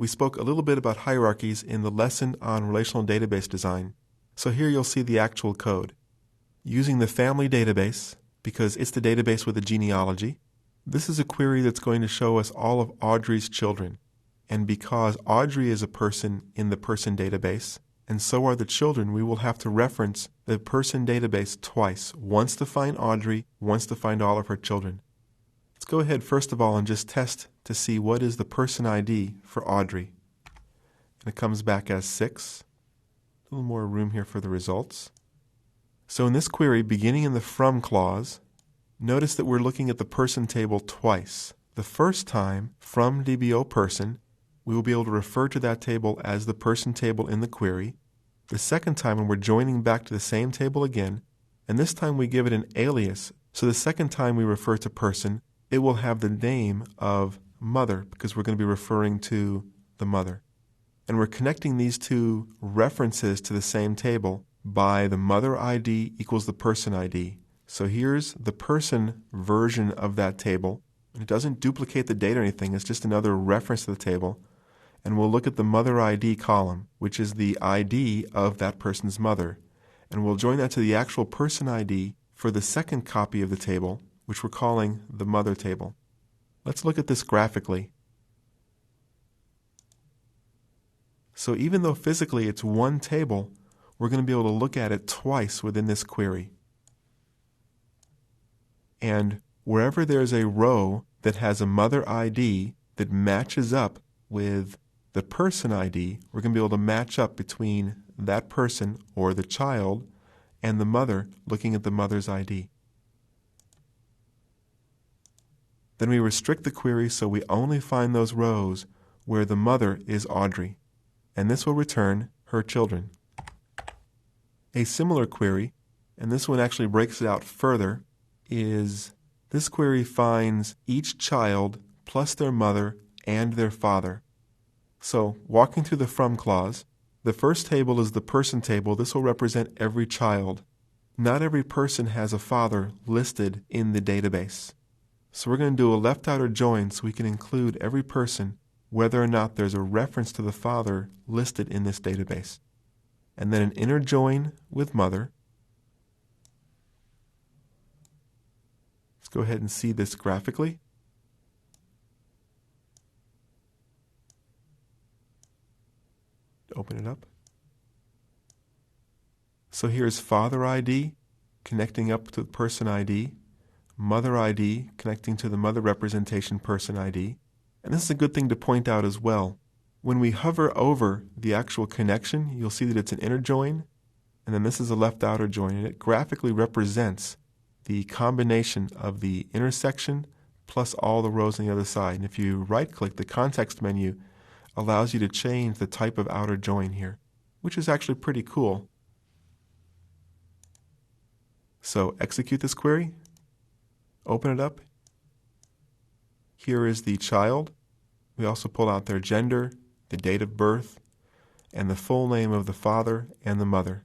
We spoke a little bit about hierarchies in the lesson on relational database design. So here you'll see the actual code. Using the family database, because it's the database with a genealogy, this is a query that's going to show us all of Audrey's children. And because Audrey is a person in the person database, and so are the children, we will have to reference the person database twice, once to find Audrey, once to find all of her children. Let's go ahead first of all and just test to see what is the person ID for Audrey. And it comes back as 6. A little more room here for the results. So in this query, beginning in the from clause, notice that we're looking at the person table twice. The first time, from DBO person, we will be able to refer to that table as the person table in the query. The second time, when we're joining back to the same table again, and this time we give it an alias, so the second time we refer to person, it will have the name of mother, because we're going to be referring to the mother. And we're connecting these two references to the same table by the mother ID equals the person ID. So here's the person version of that table. It doesn't duplicate the data or anything, it's just another reference to the table. And we'll look at the mother ID column, which is the ID of that person's mother. And we'll join that to the actual person ID for the second copy of the table, which we're calling the mother table. Let's look at this graphically. So even though physically it's one table, we're going to be able to look at it twice within this query. And wherever there's a row that has a mother ID that matches up with the person ID, we're going to be able to match up between that person or the child and the mother, looking at the mother's ID. Then we restrict the query so we only find those rows where the mother is Audrey, and this will return her children. A similar query, and this one actually breaks it out further, is this query finds each child plus their mother and their father. So, walking through the from clause, the first table is the person table. This will represent every child. Not every person has a father listed in the database. So we're going to do a left outer join so we can include every person, whether or not there's a reference to the father listed in this database. And then an inner join with mother. Let's go ahead and see this graphically. Open it up. So here's father ID connecting up to the person ID, mother ID connecting to the mother representation person ID. And this is a good thing to point out as well. When we hover over the actual connection, you'll see that it's an inner join, and then this is a left outer join, and it graphically represents the combination of the intersection plus all the rows on the other side. And if you right-click, the context menu allows you to change the type of outer join here, which is actually pretty cool. So execute this query, open it up. Here is the child. We also pull out their gender, the date of birth, and the full name of the father and the mother.